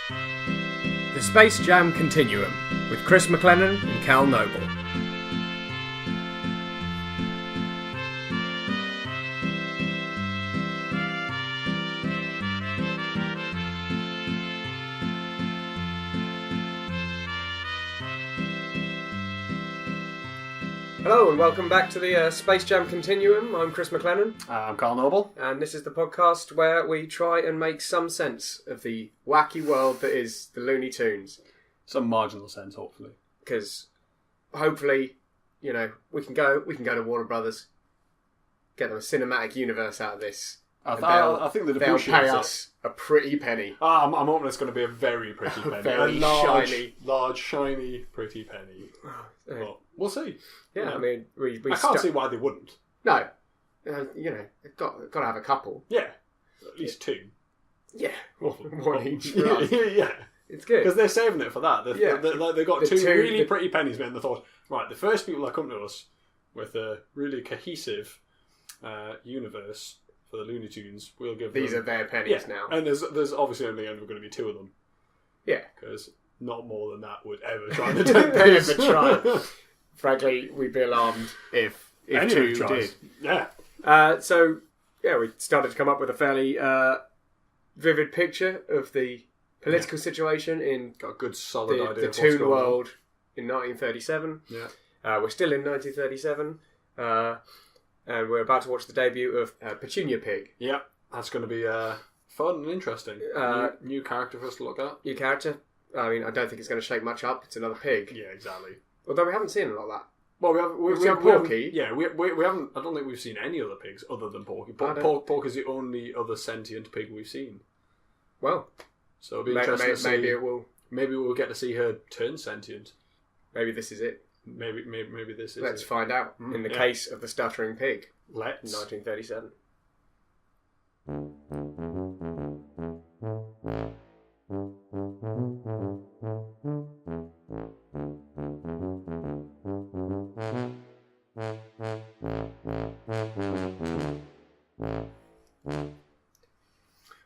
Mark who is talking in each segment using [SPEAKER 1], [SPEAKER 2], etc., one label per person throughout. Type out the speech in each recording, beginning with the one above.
[SPEAKER 1] The Space Jam Continuum with Chris McLennan and Cal Noble. Hello and welcome back to the Space Jam Continuum. I'm Chris McLennan.
[SPEAKER 2] I'm Carl Noble.
[SPEAKER 1] And this is the podcast where we try and make some sense of the wacky world that is the Looney Tunes.
[SPEAKER 2] Some marginal sense, hopefully.
[SPEAKER 1] Because hopefully, you know, we can go to Warner Brothers, get them a cinematic universe out of this.
[SPEAKER 2] I think
[SPEAKER 1] they'll pay us a pretty penny.
[SPEAKER 2] I'm hoping it's going to be a very pretty penny.
[SPEAKER 1] Very
[SPEAKER 2] large, shiny, pretty penny. But we'll see.
[SPEAKER 1] Yeah, I mean, we
[SPEAKER 2] I can't see why they wouldn't.
[SPEAKER 1] No. You know, they've got to have a couple.
[SPEAKER 2] Yeah. At least two.
[SPEAKER 1] Yeah. One each for us.
[SPEAKER 2] Yeah.
[SPEAKER 1] It's good.
[SPEAKER 2] Because they're saving it for that. They've got two really pretty pennies made, and they thought, right, the first people that come to us with a really cohesive universe for the Looney Tunes, we'll give
[SPEAKER 1] These
[SPEAKER 2] them...
[SPEAKER 1] are their pennies now.
[SPEAKER 2] And there's obviously only going to be two of them.
[SPEAKER 1] Yeah.
[SPEAKER 2] Because not more than that would ever try to attempt this.
[SPEAKER 1] Ever try. Frankly, we'd be alarmed if two did.
[SPEAKER 2] Yeah.
[SPEAKER 1] So, we started to come up with a fairly vivid picture of the political situation in
[SPEAKER 2] got a good solid idea
[SPEAKER 1] the
[SPEAKER 2] of
[SPEAKER 1] Toon world in 1937.
[SPEAKER 2] Yeah.
[SPEAKER 1] We're still in 1937. And we're about to watch the debut of Petunia Pig.
[SPEAKER 2] Yeah, that's going to be fun and interesting. New character for us to look at.
[SPEAKER 1] New character. I mean, I don't think it's going to shake much up. It's another pig.
[SPEAKER 2] Yeah, exactly.
[SPEAKER 1] Although we haven't seen a lot of that.
[SPEAKER 2] Well,
[SPEAKER 1] we've seen Porky.
[SPEAKER 2] We haven't. I don't think we've seen any other pigs other than Porky. Porky's the only other sentient pig we've seen.
[SPEAKER 1] Well,
[SPEAKER 2] so it'll be interesting to see.
[SPEAKER 1] Maybe it will.
[SPEAKER 2] Maybe we'll get to see her turn sentient.
[SPEAKER 1] Maybe this is it.
[SPEAKER 2] Maybe this is.
[SPEAKER 1] Let's find out. In the case of the stuttering pig.
[SPEAKER 2] Let's.
[SPEAKER 1] 1937.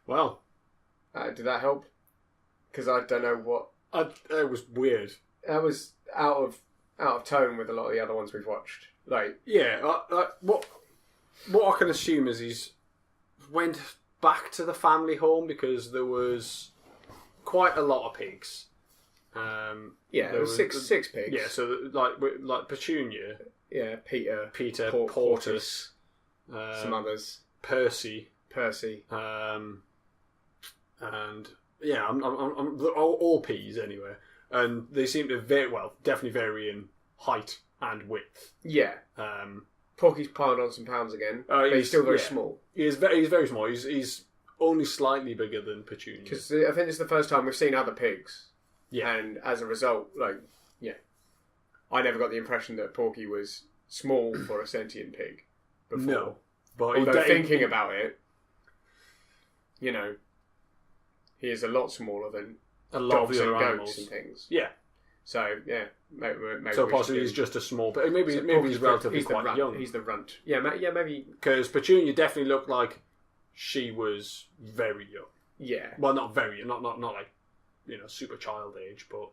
[SPEAKER 2] Well,
[SPEAKER 1] did that help? Because I don't know what.
[SPEAKER 2] It was weird.
[SPEAKER 1] That was out of tone with a lot of the other ones we've watched. Like,
[SPEAKER 2] yeah, what I can assume is he's went back to the family home because there was quite a lot of pigs.
[SPEAKER 1] There was six pigs.
[SPEAKER 2] Yeah, so like Petunia.
[SPEAKER 1] Yeah, Peter,
[SPEAKER 2] Portus,
[SPEAKER 1] some others,
[SPEAKER 2] Percy, and yeah, I'm all peas anyway, and they seem to definitely vary in height and width.
[SPEAKER 1] Yeah. Porky's piled on some pounds again, but he's still very small.
[SPEAKER 2] He's very small. He's only slightly bigger than Petunia.
[SPEAKER 1] Because I think it's the first time we've seen other pigs.
[SPEAKER 2] Yeah.
[SPEAKER 1] And as a result, I never got the impression that Porky was small for a sentient pig before.
[SPEAKER 2] No. But
[SPEAKER 1] although thinking about it, you know, he is a lot smaller than
[SPEAKER 2] a lot
[SPEAKER 1] dogs
[SPEAKER 2] of the
[SPEAKER 1] and
[SPEAKER 2] other
[SPEAKER 1] goats
[SPEAKER 2] animals.
[SPEAKER 1] and things.
[SPEAKER 2] Yeah.
[SPEAKER 1] So, maybe
[SPEAKER 2] so possibly he's just a small... Maybe he's relatively quite young.
[SPEAKER 1] He's the runt. Yeah, maybe...
[SPEAKER 2] Because Petunia definitely looked like she was very young.
[SPEAKER 1] Yeah.
[SPEAKER 2] Well, not very... Not like, super child age, but,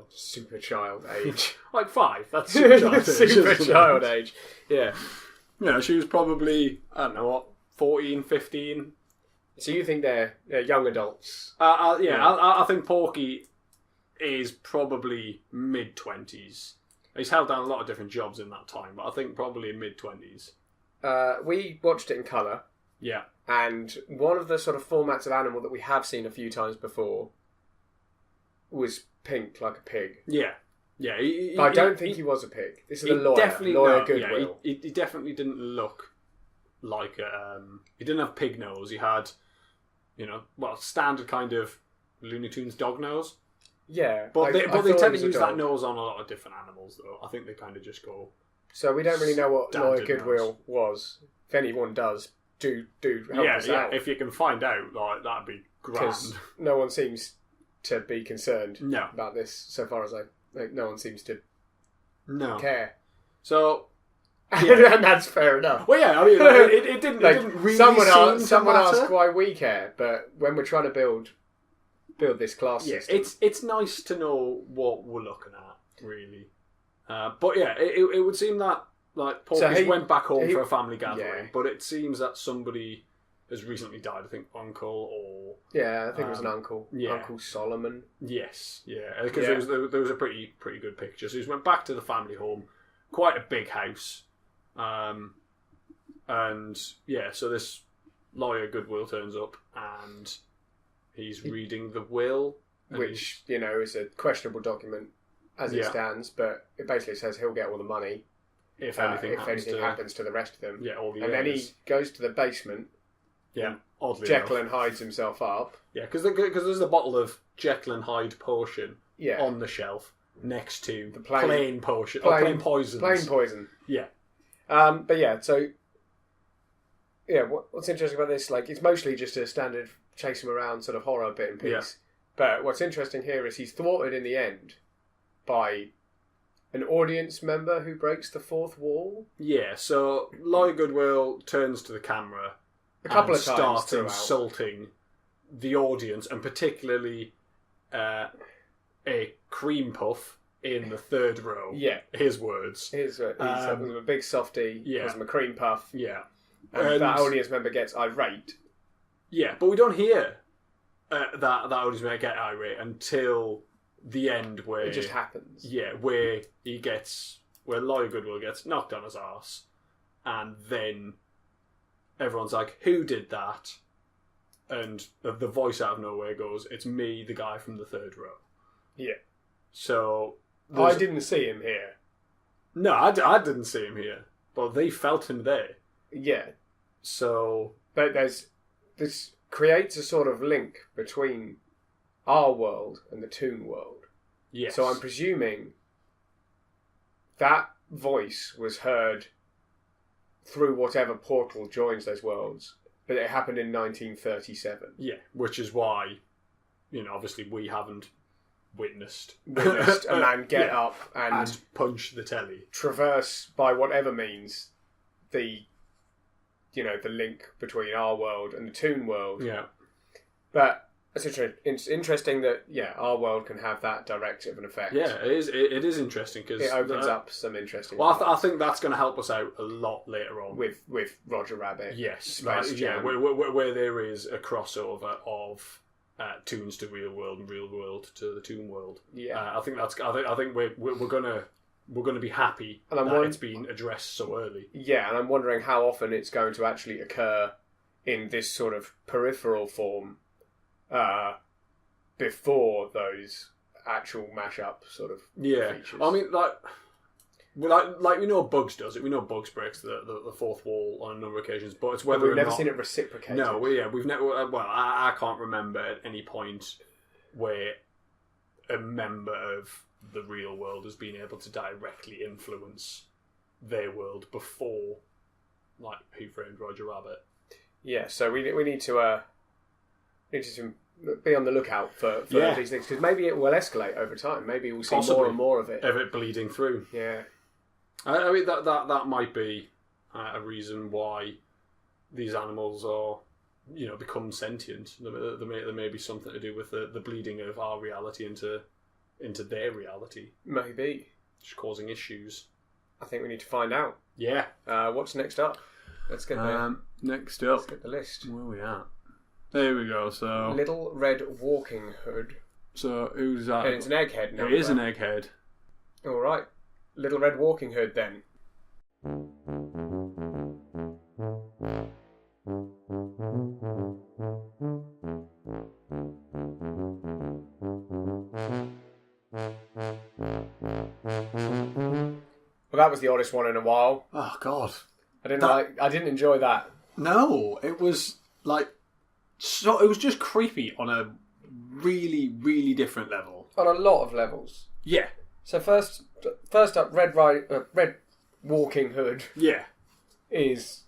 [SPEAKER 1] Super child age.
[SPEAKER 2] like 5. That's super child age.
[SPEAKER 1] Super child age. Yeah.
[SPEAKER 2] She was probably, I don't know, 14, 15.
[SPEAKER 1] So you think they're young adults?
[SPEAKER 2] I think Porky is probably mid-20s. He's held down a lot of different jobs in that time, but I think probably mid-20s.
[SPEAKER 1] We watched it in colour.
[SPEAKER 2] Yeah.
[SPEAKER 1] And one of the sort of formats of animal that we have seen a few times before was pink, like a pig.
[SPEAKER 2] Yeah. Yeah.
[SPEAKER 1] I don't think he was a pig. This is a lawyer Goodwill.
[SPEAKER 2] Yeah, he definitely didn't look like he didn't have pig nose. He had, standard kind of Looney Tunes dog nose.
[SPEAKER 1] Yeah.
[SPEAKER 2] But they tend to use that nose on a lot of different animals, though. I think they kind of just go...
[SPEAKER 1] So we don't really know what Lawyer Goodwill was. If anyone does, do help us out.
[SPEAKER 2] If you can find out, that'd be grand.
[SPEAKER 1] Because no one seems to be concerned
[SPEAKER 2] No.
[SPEAKER 1] about this, so far as no one seems to care.
[SPEAKER 2] So
[SPEAKER 1] Yeah. And that's fair enough.
[SPEAKER 2] Well, yeah, I mean, it didn't really
[SPEAKER 1] someone
[SPEAKER 2] seem to
[SPEAKER 1] someone
[SPEAKER 2] matter.
[SPEAKER 1] asked why we care, but when we're trying to build build this class system.
[SPEAKER 2] It's nice to know what we're looking at, really. But yeah, it would seem that like Porky's went back home for a family gathering, but it seems that somebody has recently died. I think uncle or
[SPEAKER 1] I think it was an uncle. Yeah. Uncle Solomon.
[SPEAKER 2] Yes, because there was a pretty good picture. So he went back to the family home, quite a big house, and so this lawyer Goodwill turns up and he's reading the will,
[SPEAKER 1] which is a questionable document as it stands, but it basically says he'll get all the money
[SPEAKER 2] if anything
[SPEAKER 1] happens to the rest of them.
[SPEAKER 2] Yeah, all the
[SPEAKER 1] and then he goes to the basement.
[SPEAKER 2] Yeah, oddly
[SPEAKER 1] Jekyll
[SPEAKER 2] enough.
[SPEAKER 1] and hides himself up.
[SPEAKER 2] Yeah, because there's a bottle of Jekyll and Hyde potion on the shelf next to the plain potion. Plain poison.
[SPEAKER 1] Plain poison.
[SPEAKER 2] Yeah.
[SPEAKER 1] But yeah, so what's interesting about this? Like, it's mostly just a standard chase him around sort of horror bit and piece. Yeah. But what's interesting here is he's thwarted in the end by an audience member who breaks the fourth wall.
[SPEAKER 2] Yeah. So Lawyer Goodwill turns to the camera.
[SPEAKER 1] A couple of times
[SPEAKER 2] starts insulting the audience, and particularly a cream puff in the third row.
[SPEAKER 1] Yeah.
[SPEAKER 2] His words.
[SPEAKER 1] He's a big softie.
[SPEAKER 2] Yeah.
[SPEAKER 1] Calls him a cream puff.
[SPEAKER 2] Yeah.
[SPEAKER 1] And that audience member gets irate.
[SPEAKER 2] Yeah, but we don't hear that audience member get irate until the end, where
[SPEAKER 1] it just happens.
[SPEAKER 2] Yeah, where Lawyer Goodwill gets knocked on his arse, and then everyone's like, "Who did that?" And the voice out of nowhere goes, "It's me, the guy from the third row."
[SPEAKER 1] Yeah.
[SPEAKER 2] So
[SPEAKER 1] I didn't see him here.
[SPEAKER 2] No, I didn't see him here, but they felt him there.
[SPEAKER 1] Yeah.
[SPEAKER 2] So,
[SPEAKER 1] but this creates a sort of link between our world and the Toon world.
[SPEAKER 2] Yes.
[SPEAKER 1] So I'm presuming that voice was heard through whatever portal joins those worlds, but it happened in 1937.
[SPEAKER 2] Yeah, which is why, obviously we haven't witnessed
[SPEAKER 1] a man get up and
[SPEAKER 2] punch the telly,
[SPEAKER 1] traverse by whatever means the link between our world and the Toon world.
[SPEAKER 2] Yeah.
[SPEAKER 1] But it's interesting that our world can have that direct of an effect.
[SPEAKER 2] Yeah, it is interesting because
[SPEAKER 1] it opens up some interesting.
[SPEAKER 2] Well, I think that's going to help us out a lot later on
[SPEAKER 1] with Roger Rabbit.
[SPEAKER 2] Yes, where there is a crossover of Toons to real world and real world to the Toon world.
[SPEAKER 1] Yeah,
[SPEAKER 2] I think we're gonna be happy that it's been addressed so early.
[SPEAKER 1] Yeah, and I'm wondering how often it's going to actually occur in this sort of peripheral form. Before those actual mashup sort of features.
[SPEAKER 2] I mean, like we know Bugs does it. We know Bugs breaks the fourth wall on a number of occasions, but it's whether
[SPEAKER 1] we've never seen it reciprocated.
[SPEAKER 2] No, we've never. Well, I can't remember at any point where a member of the real world has been able to directly influence their world before, like Who Framed Roger Rabbit.
[SPEAKER 1] Yeah, so we need to be on the lookout for these things, because maybe it will escalate over time. Maybe we'll see more and more of it.
[SPEAKER 2] Of it bleeding through.
[SPEAKER 1] Yeah.
[SPEAKER 2] I mean, that might be a reason why these animals are, become sentient. There may be something to do with the bleeding of our reality into their reality.
[SPEAKER 1] Maybe.
[SPEAKER 2] Just causing issues.
[SPEAKER 1] I think we need to find out.
[SPEAKER 2] Yeah.
[SPEAKER 1] What's next up? Let's get
[SPEAKER 2] next up.
[SPEAKER 1] Let's get the list.
[SPEAKER 2] Where are we at? There we go. So
[SPEAKER 1] Little Red Walking Hood.
[SPEAKER 2] So who's that?
[SPEAKER 1] And it's an egghead now.
[SPEAKER 2] It is an egghead.
[SPEAKER 1] All right. Little Red Walking Hood then. Well, that was the oddest one in a while.
[SPEAKER 2] Oh God.
[SPEAKER 1] I didn't enjoy that.
[SPEAKER 2] No, it was like. So it was just creepy on a really, really different level.
[SPEAKER 1] On a lot of levels.
[SPEAKER 2] Yeah.
[SPEAKER 1] So first up, Red Walking Hood.
[SPEAKER 2] Yeah.
[SPEAKER 1] Is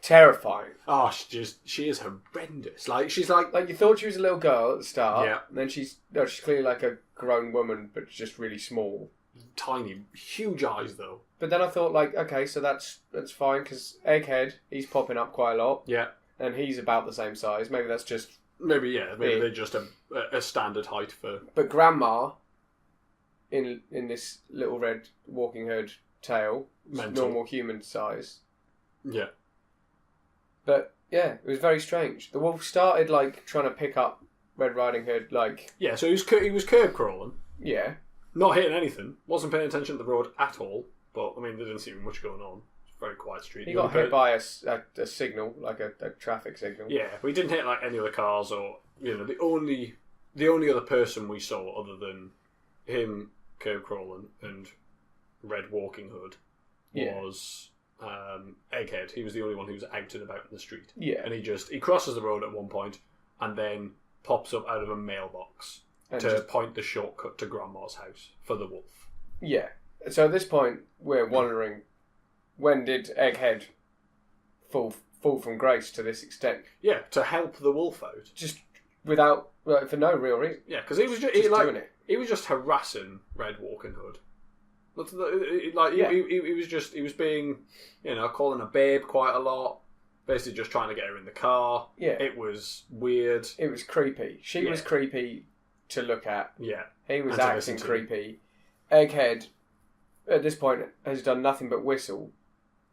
[SPEAKER 1] terrifying.
[SPEAKER 2] Oh, she is horrendous. Like she's like
[SPEAKER 1] you thought she was a little girl at the start.
[SPEAKER 2] Yeah.
[SPEAKER 1] And then she's clearly like a grown woman, but just really small.
[SPEAKER 2] Tiny, huge eyes though.
[SPEAKER 1] But then I thought, okay, so that's fine, because Egghead, he's popping up quite a lot.
[SPEAKER 2] Yeah.
[SPEAKER 1] And he's about the same size. Maybe that's just
[SPEAKER 2] Maybe they're just a standard height for...
[SPEAKER 1] But Grandma, in this little red walking hood tail, normal human size.
[SPEAKER 2] Yeah.
[SPEAKER 1] But, yeah, it was very strange. The wolf started, like, trying to pick up Red Riding Hood, like...
[SPEAKER 2] Yeah, so he was curb crawling.
[SPEAKER 1] Yeah.
[SPEAKER 2] Not hitting anything. Wasn't paying attention to the road at all. But, I mean, there didn't seem to be much going on. It's a very quiet street.
[SPEAKER 1] He got hit by a signal, like a traffic signal.
[SPEAKER 2] Yeah, but he didn't hit, like, any other cars or... the only other person we saw other than him curb crawling and Red Walking Hood was Egghead. He was the only one who was out and about in the street.
[SPEAKER 1] Yeah.
[SPEAKER 2] And he crosses the road at one point and then pops up out of a mailbox to point the shortcut to Grandma's house for the wolf.
[SPEAKER 1] Yeah. So at this point, we're wondering, when did Egghead fall from grace to this extent?
[SPEAKER 2] Yeah, to help the wolf out.
[SPEAKER 1] Just without, for no real reason.
[SPEAKER 2] Yeah, because he was just doing it. He was just harassing Red Walking Hood. He was being, calling her babe quite a lot. Basically, just trying to get her in the car.
[SPEAKER 1] Yeah,
[SPEAKER 2] it was weird.
[SPEAKER 1] It was creepy. She was creepy to look at.
[SPEAKER 2] Yeah,
[SPEAKER 1] he was acting creepy. Egghead, at this point, has done nothing but whistle.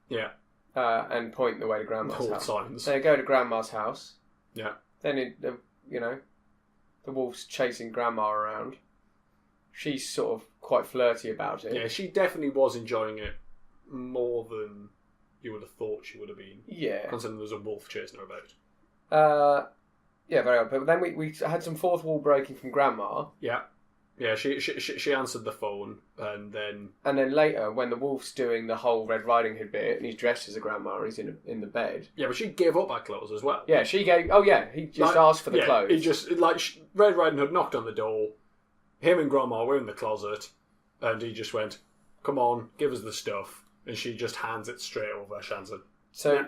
[SPEAKER 2] Yeah,
[SPEAKER 1] and point the way to Grandma's house.
[SPEAKER 2] Signs.
[SPEAKER 1] They go to Grandma's house.
[SPEAKER 2] Yeah.
[SPEAKER 1] Then the wolf's chasing Grandma around. She's sort of quite flirty about it.
[SPEAKER 2] Yeah, she definitely was enjoying it more than you would have thought she would have been.
[SPEAKER 1] Yeah.
[SPEAKER 2] Considering there was a wolf chasing her about.
[SPEAKER 1] Yeah, very odd. But then we had some fourth wall breaking from Grandma.
[SPEAKER 2] Yeah. Yeah, she answered the phone, and then
[SPEAKER 1] later, when the wolf's doing the whole Red Riding Hood bit, and he's dressed as a grandma, he's in the bed.
[SPEAKER 2] Yeah, but she gave up her clothes as well.
[SPEAKER 1] Yeah, she gave. Oh yeah, he just asked for the clothes.
[SPEAKER 2] He just Red Riding Hood knocked on the door. Him and Grandma were in the closet, and he just went, "Come on, give us the stuff," and she just hands it straight over. She hands a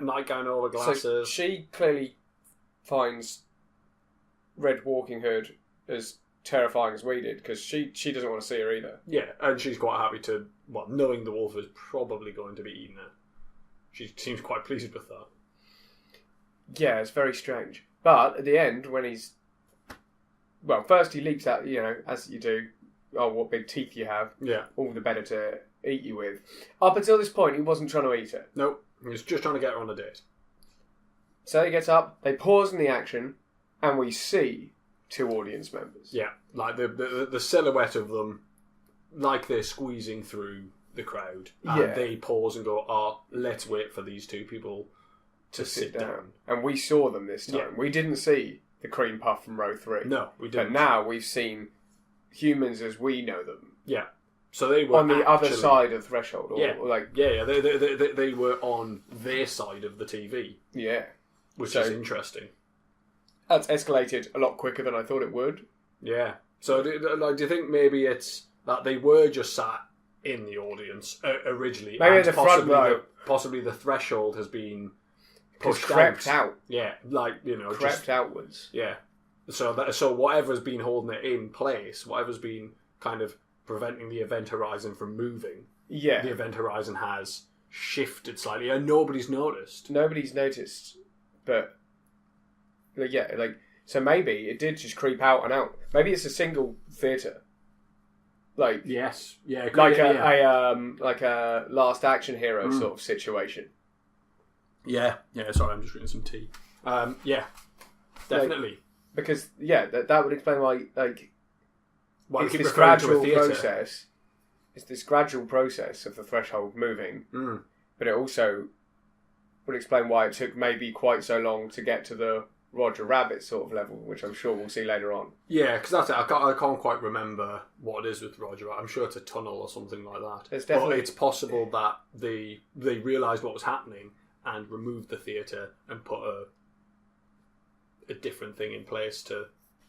[SPEAKER 2] nightgown over, glasses.
[SPEAKER 1] So she clearly finds Red Walking Hood as terrifying as we did, because she doesn't want to see her either.
[SPEAKER 2] Yeah, and she's quite happy to, knowing the wolf is probably going to be eating her. She seems quite pleased with that.
[SPEAKER 1] Yeah, it's very strange. But at the end, when he's... Well, first he leaps out, as you do, oh, what big teeth you have.
[SPEAKER 2] Yeah.
[SPEAKER 1] All the better to eat you with. Up until this point, he wasn't trying to eat her.
[SPEAKER 2] Nope, he was just trying to get her on a date.
[SPEAKER 1] So he gets up, they pause in the action, and we see... two audience members.
[SPEAKER 2] Yeah, like the silhouette of them, like they're squeezing through the crowd. And they pause and go, let's wait for these two people to sit down.
[SPEAKER 1] And we saw them this time.
[SPEAKER 2] Yeah.
[SPEAKER 1] We didn't see the cream puff from row 3.
[SPEAKER 2] No, we didn't.
[SPEAKER 1] But now we've seen humans as we know them.
[SPEAKER 2] Yeah. So they were
[SPEAKER 1] on the other side of the threshold.
[SPEAKER 2] They were on their side of the TV.
[SPEAKER 1] Yeah.
[SPEAKER 2] Which is interesting.
[SPEAKER 1] That's escalated a lot quicker than I thought it would.
[SPEAKER 2] Yeah. So, do you think maybe it's that they were just sat in the audience originally?
[SPEAKER 1] Maybe in the front row.
[SPEAKER 2] Possibly the threshold has been pushed
[SPEAKER 1] crept out.
[SPEAKER 2] Yeah,
[SPEAKER 1] crept outwards.
[SPEAKER 2] Yeah. So whatever's been holding it in place, whatever's been kind of preventing the event horizon from moving.
[SPEAKER 1] Yeah.
[SPEAKER 2] The event horizon has shifted slightly, and nobody's noticed.
[SPEAKER 1] Nobody's noticed, but. So maybe it did just creep out and out. Maybe it's a single theatre.
[SPEAKER 2] Yes, yeah,
[SPEAKER 1] like a Last Action Hero sort of situation.
[SPEAKER 2] Yeah. Sorry, I'm just drinking some tea. Yeah, definitely.
[SPEAKER 1] Because that would explain why
[SPEAKER 2] it's
[SPEAKER 1] this gradual process. It's this gradual process of the threshold moving, but it also would explain why it took maybe quite so long to get to the Roger Rabbit sort of level, which I'm sure we'll see later on.
[SPEAKER 2] Yeah, because that's it. I can't quite remember what it is with Roger Rabbit. I'm sure it's a tunnel or something like that. But it's possible that they realised what was happening and removed the theatre and put a different thing in place to...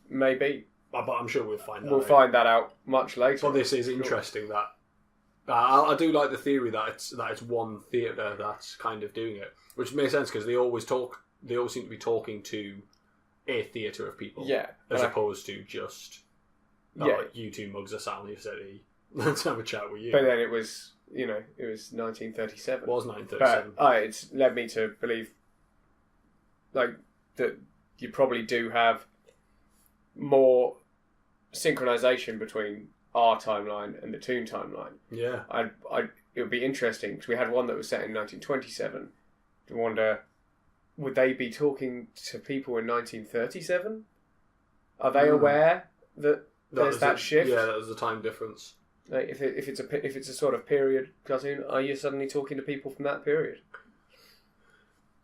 [SPEAKER 1] Maybe.
[SPEAKER 2] But I'm sure we'll find that out.
[SPEAKER 1] We'll find that out much later.
[SPEAKER 2] But this is interesting that... I do like the theory that it's one theatre that's kind of doing it, which makes sense because they always seem to be talking to a theatre of people, as opposed to just you two mugs are sat on your settee. Let's have a chat with you.
[SPEAKER 1] But then it was 1937.
[SPEAKER 2] It was 1937.
[SPEAKER 1] But it's led me to believe that you probably do have more synchronization between our timeline and the Toon timeline.
[SPEAKER 2] Yeah.
[SPEAKER 1] It would be interesting because we had one that was set in 1927. I wonder, would they be talking to people in 1937? Are they aware that there's that shift?
[SPEAKER 2] Yeah, there's a time difference.
[SPEAKER 1] Like if it's a sort of period cartoon, are you suddenly talking to people from that period?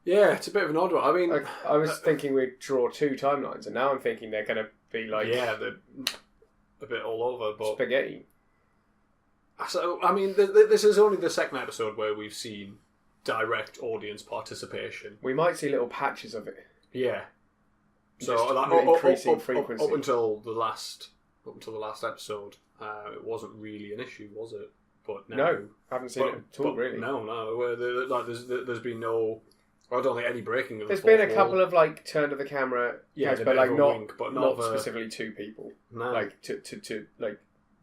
[SPEAKER 2] Yeah, it's a bit of an odd one. I mean,
[SPEAKER 1] like, I was thinking we'd draw two timelines, and now I'm thinking they're going to be like
[SPEAKER 2] they're a bit all over, but
[SPEAKER 1] spaghetti.
[SPEAKER 2] So I mean, this is only the second episode where we've seen direct audience participation.
[SPEAKER 1] We might see little patches of it.
[SPEAKER 2] Yeah. So
[SPEAKER 1] increasing frequency
[SPEAKER 2] up until the last episode, it wasn't really an issue, was it? But now,
[SPEAKER 1] no, I haven't seen it at all. Really,
[SPEAKER 2] no. There's been no. I don't think any breaking of the
[SPEAKER 1] There's been a couple of like turn of the camera, but like not specifically two people.
[SPEAKER 2] No,
[SPEAKER 1] like to like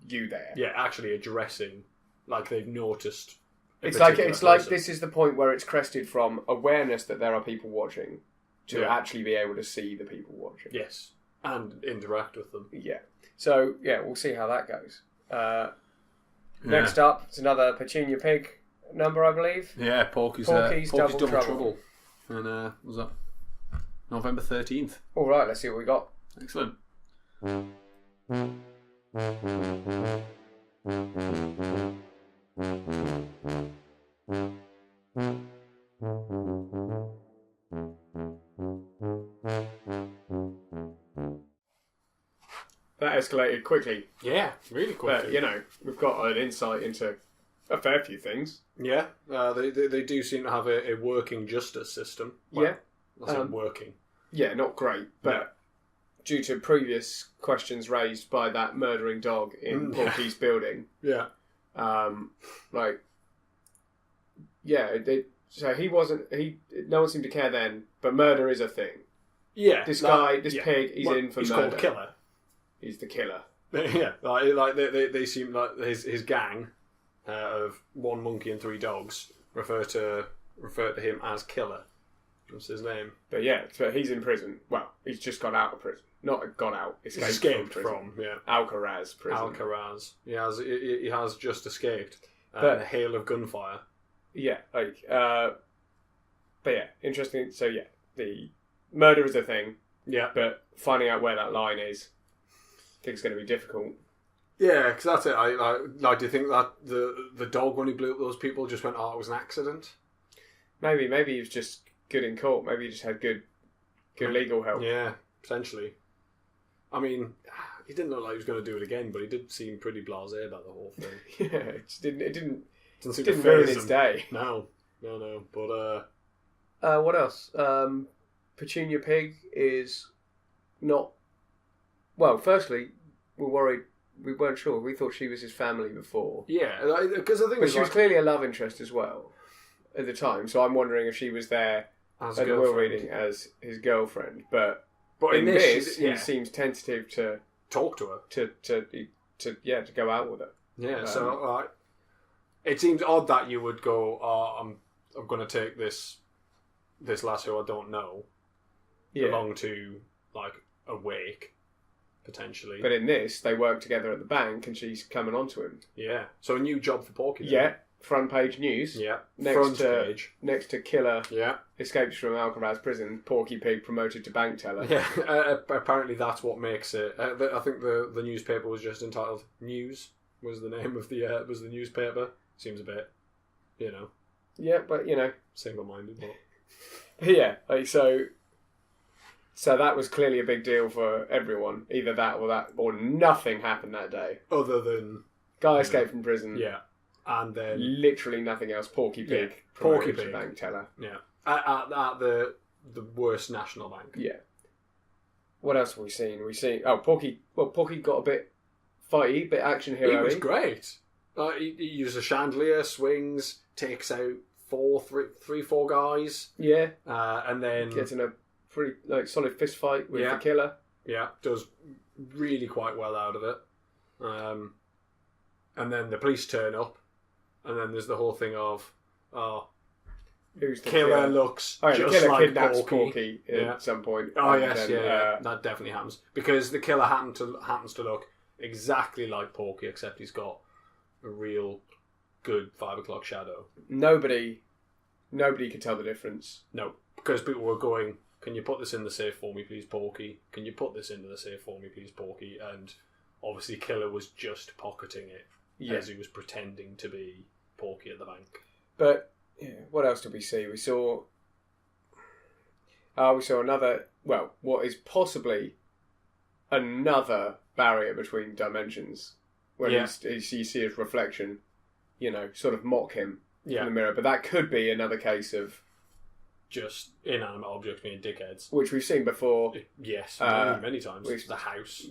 [SPEAKER 1] you there.
[SPEAKER 2] Yeah, actually addressing like they've noticed.
[SPEAKER 1] It's like this is the point where it's crested from awareness that there are people watching to actually be able to see the people watching.
[SPEAKER 2] Yes, and interact with them.
[SPEAKER 1] Yeah. So we'll see how that goes. Next up, it's another Petunia Pig number, I believe.
[SPEAKER 2] Yeah, Porky's Double Trouble. And was that November 13th?
[SPEAKER 1] All right, let's see what we got.
[SPEAKER 2] Excellent.
[SPEAKER 1] That escalated quickly.
[SPEAKER 2] Yeah, really quickly.
[SPEAKER 1] But, we've got an insight into a fair few things.
[SPEAKER 2] Yeah, they do seem to have a working justice system. Well, that's not working.
[SPEAKER 1] Yeah, not great, but due to previous questions raised by that murdering dog in Porky's building.
[SPEAKER 2] Yeah.
[SPEAKER 1] So no one seemed to care then, but murder is a thing.
[SPEAKER 2] Yeah.
[SPEAKER 1] This pig, he's in for
[SPEAKER 2] he's
[SPEAKER 1] murder.
[SPEAKER 2] He's called Killer.
[SPEAKER 1] He's the killer.
[SPEAKER 2] Yeah, they seem like his gang of one monkey and three dogs refer to him as Killer. That's his name.
[SPEAKER 1] But so he's in prison. Well, he's just got out of prison. Not got out. Escaped from Alcaraz prison.
[SPEAKER 2] Alcaraz. He has just escaped. A hail of gunfire.
[SPEAKER 1] Yeah, interesting. So the murder is a thing.
[SPEAKER 2] Yeah,
[SPEAKER 1] but finding out where that line is, I think it's going to be difficult.
[SPEAKER 2] Yeah, because that's it. Do you think that the dog, when he blew up those people, just went, "Oh, it was an accident"?
[SPEAKER 1] Maybe he was just good in court. Maybe he just had good legal help.
[SPEAKER 2] Yeah, potentially. I mean, he didn't look like he was going to do it again, but he did seem pretty blasé about the whole thing.
[SPEAKER 1] Yeah, it didn't
[SPEAKER 2] ruin
[SPEAKER 1] his day.
[SPEAKER 2] No. But
[SPEAKER 1] what else? Petunia Pig is not. Well, firstly, we're worried. We weren't sure. We thought she was his family before.
[SPEAKER 2] Yeah, because I think
[SPEAKER 1] she was clearly a love interest as well at the time. So I'm wondering if she was there
[SPEAKER 2] as
[SPEAKER 1] at the will reading as his girlfriend. But in this, he seems tentative to
[SPEAKER 2] talk to her,
[SPEAKER 1] to go out with her.
[SPEAKER 2] Yeah. So it seems odd that you would go, "Oh, I'm going to take this lass who I don't know along to like a wake." Potentially.
[SPEAKER 1] But in this, they work together at the bank and she's coming on to him.
[SPEAKER 2] Yeah. So a new job for Porky.
[SPEAKER 1] Yeah. Front page news.
[SPEAKER 2] Yeah.
[SPEAKER 1] Next to Killer.
[SPEAKER 2] Yeah.
[SPEAKER 1] Escapes from Alcaraz prison. Porky Pig promoted to bank teller.
[SPEAKER 2] Yeah. Apparently that's what makes it. I think the newspaper was just entitled News was the name of the newspaper. Seems a bit,
[SPEAKER 1] Yeah, but
[SPEAKER 2] single-minded. But
[SPEAKER 1] yeah. So that was clearly a big deal for everyone. Either that or nothing happened that day.
[SPEAKER 2] Other than...
[SPEAKER 1] Guy escaped from prison.
[SPEAKER 2] Yeah. And then...
[SPEAKER 1] Literally nothing else. Porky Pig.
[SPEAKER 2] Yeah. Porky
[SPEAKER 1] Pig. Bank teller.
[SPEAKER 2] Yeah. At the worst national bank.
[SPEAKER 1] Yeah. What else have we seen? Porky got a bit fighty, bit action hero-y.
[SPEAKER 2] He was great. He used a chandelier, swings, takes out three, four guys.
[SPEAKER 1] Yeah.
[SPEAKER 2] And then...
[SPEAKER 1] Gets in a pretty solid fist fight with the killer.
[SPEAKER 2] Yeah, does really quite well out of it. And then the police turn up, and then there's the whole thing of,
[SPEAKER 1] who's the
[SPEAKER 2] killer looks
[SPEAKER 1] the
[SPEAKER 2] just
[SPEAKER 1] killer
[SPEAKER 2] like
[SPEAKER 1] kidnaps
[SPEAKER 2] Porky.
[SPEAKER 1] at some point.
[SPEAKER 2] Oh
[SPEAKER 1] and
[SPEAKER 2] yes,
[SPEAKER 1] then,
[SPEAKER 2] that definitely happens because the killer happens to look exactly like Porky, except he's got a real good 5 o'clock shadow.
[SPEAKER 1] Nobody could tell the difference.
[SPEAKER 2] No, because people were going, "Can you put this in the safe for me, please, Porky? Can you put this into the safe for me, please, Porky?" And obviously, Killer was just pocketing it as he was pretending to be Porky at the bank.
[SPEAKER 1] But what else did we see? We saw another. Well, what is possibly another barrier between dimensions when you see his reflection, sort of mock him in the mirror. But that could be another case of
[SPEAKER 2] just inanimate objects being dickheads,
[SPEAKER 1] which we've seen before.
[SPEAKER 2] Yes, many times. The house,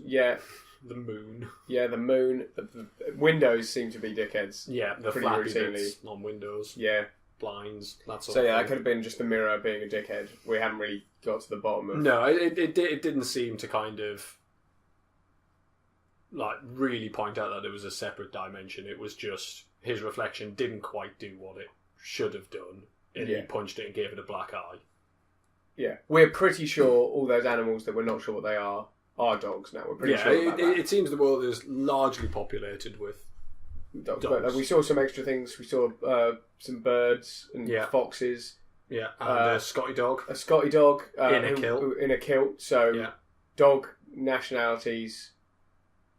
[SPEAKER 2] the moon,
[SPEAKER 1] the moon. The windows seem to be dickheads.
[SPEAKER 2] Yeah, the
[SPEAKER 1] pretty
[SPEAKER 2] flappy
[SPEAKER 1] routinely.
[SPEAKER 2] bits on windows.
[SPEAKER 1] Yeah,
[SPEAKER 2] blinds. That sort
[SPEAKER 1] so
[SPEAKER 2] of thing.
[SPEAKER 1] that could have been just the mirror being a dickhead. We haven't really got to the bottom of.
[SPEAKER 2] No, it didn't seem to kind of like really point out that there was a separate dimension. It was just his reflection didn't quite do what it should have done, and he punched it and gave it a black eye. Yeah,
[SPEAKER 1] we're pretty sure all those animals that we're not sure what they are dogs now. We're pretty sure about that.
[SPEAKER 2] It seems the world is largely populated with dogs.
[SPEAKER 1] But we saw some extra things. We saw some birds and foxes.
[SPEAKER 2] Yeah, and a Scotty dog.
[SPEAKER 1] A Scotty dog
[SPEAKER 2] in a kilt.
[SPEAKER 1] In a kilt. So dog nationalities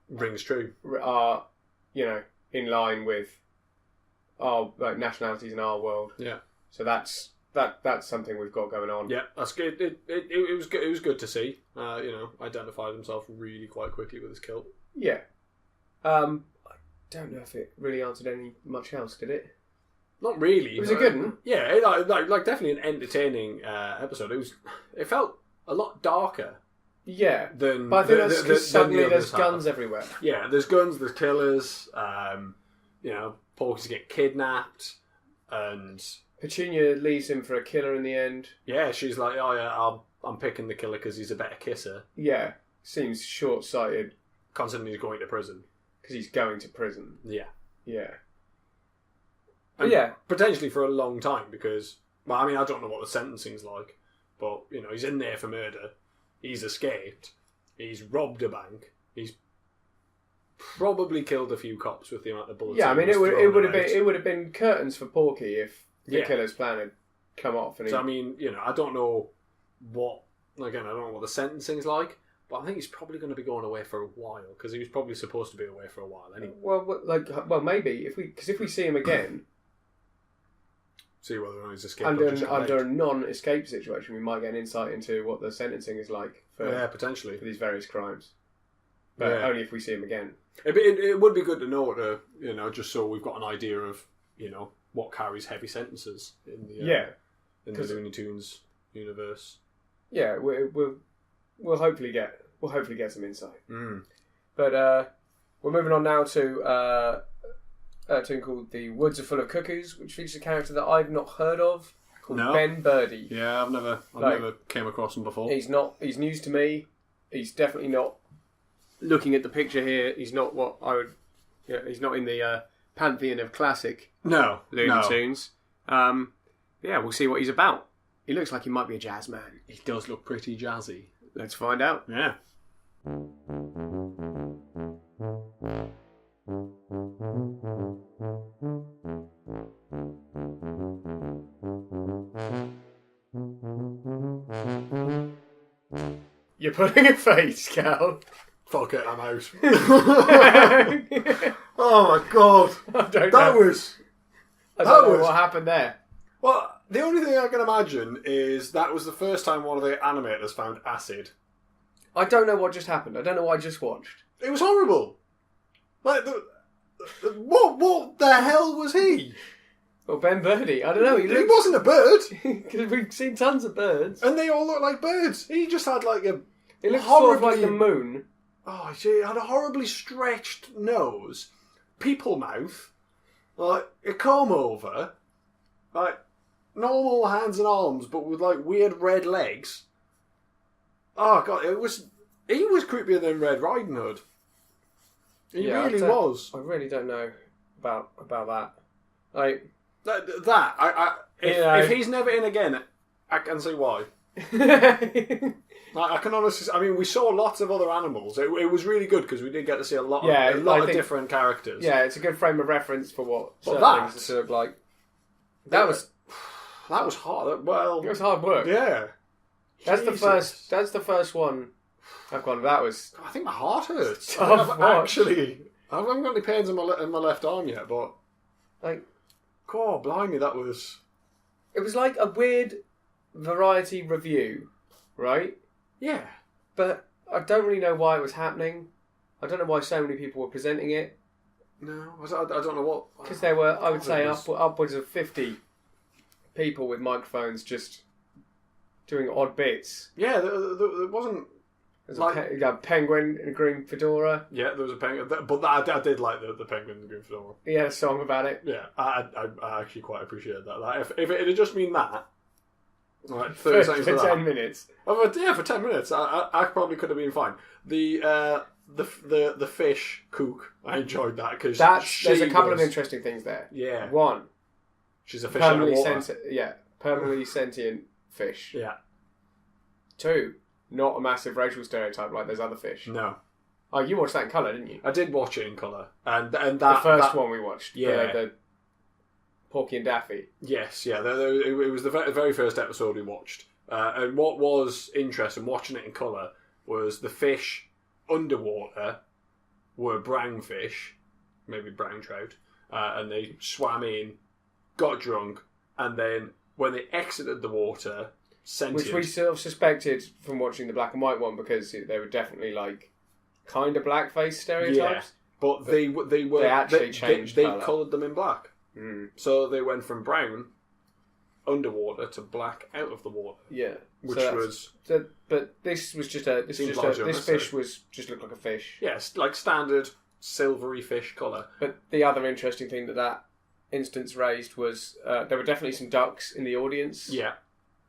[SPEAKER 2] rings true.
[SPEAKER 1] Are in line with our nationalities in our world.
[SPEAKER 2] Yeah.
[SPEAKER 1] So that's something we've got going on.
[SPEAKER 2] Yeah, that's good. It was good. It was good to see. Identified himself really quite quickly with his kilt.
[SPEAKER 1] Yeah. I don't know if it really answered much else, did it?
[SPEAKER 2] Not really.
[SPEAKER 1] It was a good one.
[SPEAKER 2] Yeah, like definitely an entertaining episode. It felt a lot darker.
[SPEAKER 1] Yeah,
[SPEAKER 2] than
[SPEAKER 1] but I think that's because suddenly there's guns everywhere.
[SPEAKER 2] Yeah, there's guns, there's killers. Porky's get kidnapped, and
[SPEAKER 1] Petunia leaves him for a killer in the end.
[SPEAKER 2] Yeah, she's like, "Oh yeah, I'm picking the killer because he's a better kisser."
[SPEAKER 1] Yeah, seems short-sighted.
[SPEAKER 2] Considering he's going to prison.
[SPEAKER 1] Because he's going to prison.
[SPEAKER 2] Yeah.
[SPEAKER 1] Yeah.
[SPEAKER 2] And potentially for a long time because, well, I mean, I don't know what the sentencing's like, but, he's in there for murder. He's escaped. He's robbed a bank. He's probably killed a few cops with the amount of bullets.
[SPEAKER 1] Yeah, I mean, it would have been curtains for Porky if the killer's plan had come off. And
[SPEAKER 2] I mean, I don't know what the sentencing's like. But I think he's probably going to be going away for a while because he was probably supposed to be away for a while anyway.
[SPEAKER 1] Well, maybe if we see him again,
[SPEAKER 2] see whether or not he's escaped
[SPEAKER 1] under a non-escape situation, we might get an insight into what the sentencing is like for
[SPEAKER 2] potentially
[SPEAKER 1] for these various crimes. But only if we see him again.
[SPEAKER 2] It would be good to know just so we've got an idea of what carries heavy sentences in the Looney Tunes universe.
[SPEAKER 1] Yeah, we'll hopefully get some insight.
[SPEAKER 2] Mm.
[SPEAKER 1] But we're moving on now to a tune called "The Woods Are Full of Cuckoos," which features a character that I've not heard of called Ben Birdie.
[SPEAKER 2] Yeah, I've never came across him before.
[SPEAKER 1] He's news to me. He's definitely not. Looking at the picture here, he's not what I would. He's not in the pantheon of classic Looney Tunes. We'll see what he's about. He looks like he might be a jazz man.
[SPEAKER 2] He does look pretty jazzy.
[SPEAKER 1] Let's find out.
[SPEAKER 2] Yeah.
[SPEAKER 1] You're putting a face, Cal.
[SPEAKER 2] Fuck it, I'm out. Oh my god.
[SPEAKER 1] I don't know what happened there.
[SPEAKER 2] Well, the only thing I can imagine is that was the first time one of the animators found acid.
[SPEAKER 1] I don't know what just happened. I don't know what I just watched.
[SPEAKER 2] It was horrible. Like, what the hell was he?
[SPEAKER 1] Well, Ben Birdie. I don't know. He
[SPEAKER 2] wasn't a bird.
[SPEAKER 1] Because we've seen tons of birds.
[SPEAKER 2] And they all look like birds. He just had like a...
[SPEAKER 1] It looked sort of like the moon.
[SPEAKER 2] Oh, he had a horribly stretched nose. People mouth. Like, a comb over. Like... normal hands and arms, but with like weird red legs. Oh god, he was creepier than Red Riding Hood. He really was.
[SPEAKER 1] I really don't know about that. Like
[SPEAKER 2] If he's never in again, I can see why. I can honestly. I mean, we saw lots of other animals. It was really good because we did get to see a lot of different characters.
[SPEAKER 1] Yeah, it's a good frame of reference for what certain things look like. That was
[SPEAKER 2] hard. Well,
[SPEAKER 1] it was hard work.
[SPEAKER 2] Yeah,
[SPEAKER 1] that's the first one I've gone. That was.
[SPEAKER 2] I think my heart hurts. I haven't got any pains in my left arm yet, but God, blimey, that was.
[SPEAKER 1] It was like a weird variety review, right?
[SPEAKER 2] Yeah.
[SPEAKER 1] But I don't really know why it was happening. I don't know why so many people were presenting it.
[SPEAKER 2] No, I don't know what.
[SPEAKER 1] Because there were, I would say, upwards of 50 people with microphones just doing odd bits.
[SPEAKER 2] Yeah, there wasn't.
[SPEAKER 1] There's a penguin in a green fedora.
[SPEAKER 2] Yeah, there was a penguin. But I did like the penguin in the green fedora.
[SPEAKER 1] He had a song about it.
[SPEAKER 2] Yeah, I actually quite appreciated that. Like, if it had just been that. Right, 30
[SPEAKER 1] for
[SPEAKER 2] seconds for
[SPEAKER 1] 10 minutes.
[SPEAKER 2] For 10 minutes. I probably could have been fine. The fish kook, I enjoyed that because
[SPEAKER 1] there's a couple of interesting things there.
[SPEAKER 2] Yeah.
[SPEAKER 1] One,
[SPEAKER 2] she's a fish out of water.
[SPEAKER 1] Permanently sentient fish.
[SPEAKER 2] Yeah.
[SPEAKER 1] Two, not a massive racial stereotype like there's other fish.
[SPEAKER 2] No.
[SPEAKER 1] Oh, you watched that in colour, didn't you?
[SPEAKER 2] I did watch it in colour, and that
[SPEAKER 1] the first one we watched.
[SPEAKER 2] Yeah.
[SPEAKER 1] The Porky and Daffy.
[SPEAKER 2] Yes, yeah. It was the very first episode we watched. And what was interesting, watching it in colour, was the fish underwater were brown fish, maybe brown trout, and they swam in, got drunk, and then when they exited the water, sentient.
[SPEAKER 1] Which we sort of suspected from watching the black and white one because they were definitely like kind of blackface stereotypes.
[SPEAKER 2] Yeah, but they
[SPEAKER 1] actually changed
[SPEAKER 2] They
[SPEAKER 1] colour.
[SPEAKER 2] coloured them in black. So they went from brown underwater to black out of the water.
[SPEAKER 1] Yeah,
[SPEAKER 2] but
[SPEAKER 1] this was just this fish was just looked like a fish.
[SPEAKER 2] Yes, like standard silvery fish colour.
[SPEAKER 1] But the other interesting thing that instance raised was there were definitely some ducks in the audience.
[SPEAKER 2] Yeah,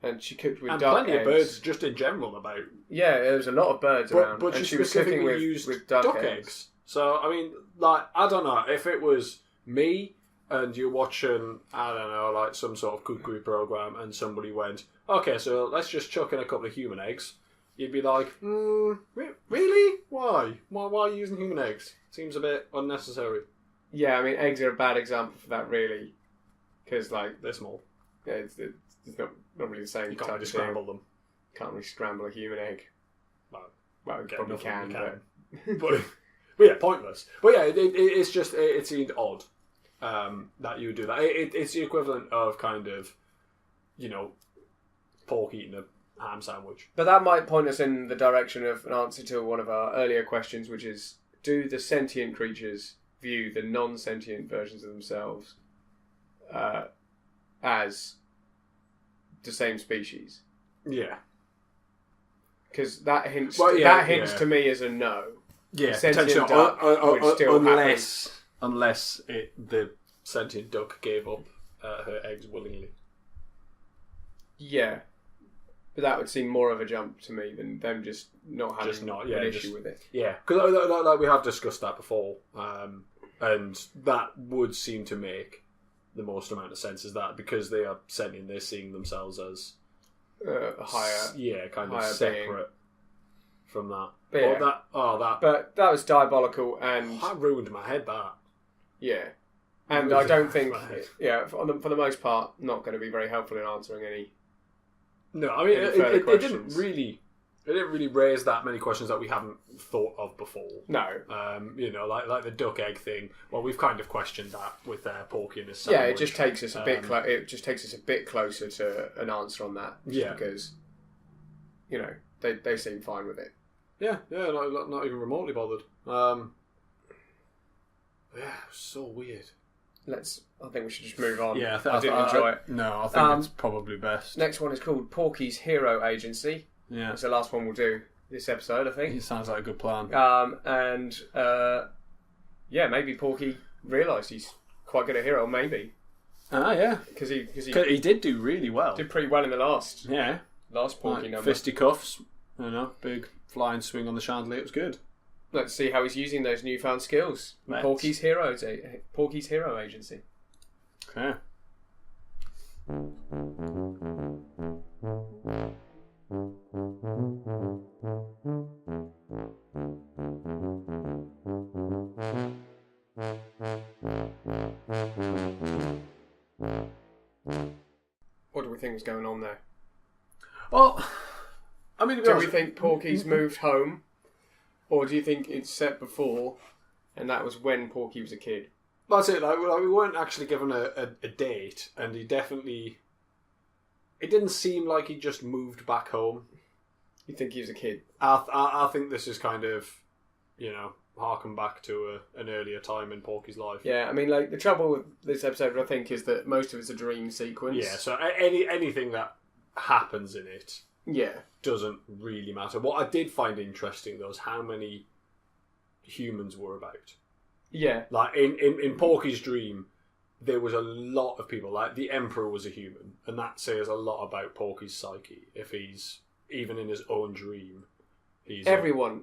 [SPEAKER 1] and she cooked with
[SPEAKER 2] and
[SPEAKER 1] duck
[SPEAKER 2] plenty
[SPEAKER 1] eggs.
[SPEAKER 2] of birds just in general about.
[SPEAKER 1] Yeah, there was a lot of birds around,
[SPEAKER 2] but
[SPEAKER 1] and
[SPEAKER 2] she
[SPEAKER 1] was cooking with duck eggs.
[SPEAKER 2] So I mean, like I don't know if it was me. And you're watching, I don't know, like some sort of cookery program, and somebody went, "Okay, so let's just chuck in a couple of human eggs." You'd be like, "Really? Why? Why are you using human eggs? Seems a bit unnecessary."
[SPEAKER 1] Yeah, I mean, eggs are a bad example for that, really, because like
[SPEAKER 2] they're small.
[SPEAKER 1] Yeah, it's not really the same.
[SPEAKER 2] You can't really scramble them.
[SPEAKER 1] Can't really scramble a human egg. Well, you probably can.
[SPEAKER 2] But yeah, pointless. But yeah, it's just it seemed odd. That you would do that. It's the equivalent of kind of, pork eating a ham sandwich.
[SPEAKER 1] But that might point us in the direction of an answer to one of our earlier questions, which is, do the sentient creatures view the non-sentient versions of themselves as the same species?
[SPEAKER 2] Yeah.
[SPEAKER 1] Because that hints to me as a no.
[SPEAKER 2] Yeah,
[SPEAKER 1] sentient duck would still
[SPEAKER 2] unless the sentient duck gave up her eggs willingly.
[SPEAKER 1] Yeah, but that would seem more of a jump to me than them just not having an issue with it.
[SPEAKER 2] Yeah, because like we have discussed that before, and that would seem to make the most amount of sense. Is that because they are sentient, they're seeing themselves as
[SPEAKER 1] higher,
[SPEAKER 2] kind of separate
[SPEAKER 1] being
[SPEAKER 2] from that.
[SPEAKER 1] But that was diabolical, and
[SPEAKER 2] that ruined my head. That.
[SPEAKER 1] Yeah, and I don't think, for the most part, not going to be very helpful in answering any.
[SPEAKER 2] No, I mean it didn't really raise that many questions that we haven't thought of before.
[SPEAKER 1] No,
[SPEAKER 2] like the duck egg thing. Well, we've kind of questioned that with Porky and his sandwich.
[SPEAKER 1] Yeah, it just takes us a bit. It just takes us a bit closer to an answer on that. Because they seem fine with it.
[SPEAKER 2] Yeah, not even remotely bothered. Yeah, it was so weird.
[SPEAKER 1] I think we should just move on.
[SPEAKER 2] Yeah,
[SPEAKER 1] I didn't enjoy it.
[SPEAKER 2] No, I think it's probably best.
[SPEAKER 1] Next one is called Porky's Hero Agency.
[SPEAKER 2] Yeah.
[SPEAKER 1] It's the last one we'll do this episode, I think.
[SPEAKER 2] It sounds like a good plan.
[SPEAKER 1] Maybe Porky realised he's quite good at hero, maybe.
[SPEAKER 2] Yeah.
[SPEAKER 1] Because he
[SPEAKER 2] did do really well.
[SPEAKER 1] Did pretty well in the last Porky number.
[SPEAKER 2] Fisticuffs, big flying swing on the chandelier, it was good.
[SPEAKER 1] Let's see how he's using those newfound skills. Porky's Hero Agency.
[SPEAKER 2] Okay.
[SPEAKER 1] What do we think is going on there?
[SPEAKER 2] Well, I mean, to be
[SPEAKER 1] Do
[SPEAKER 2] honest,
[SPEAKER 1] we think Porky's moved home? Or do you think it's set before and that was when Porky was a kid?
[SPEAKER 2] that's it. Like, we weren't actually given a date, and he definitely... It didn't seem like he just moved back home.
[SPEAKER 1] You think he was a kid?
[SPEAKER 2] I think this is kind of, harken back to an earlier time in Porky's life.
[SPEAKER 1] Yeah, I mean, like, the trouble with this episode, I think, is that most of it's a dream sequence.
[SPEAKER 2] Yeah, so anything that happens in it
[SPEAKER 1] Yeah.
[SPEAKER 2] doesn't really matter. What I did find interesting, though, is how many humans were about.
[SPEAKER 1] Yeah.
[SPEAKER 2] Like, in Porky's dream, there was a lot of people. Like, the Emperor was a human, and that says a lot about Porky's psyche. If he's, even in his own dream, he's...
[SPEAKER 1] Everyone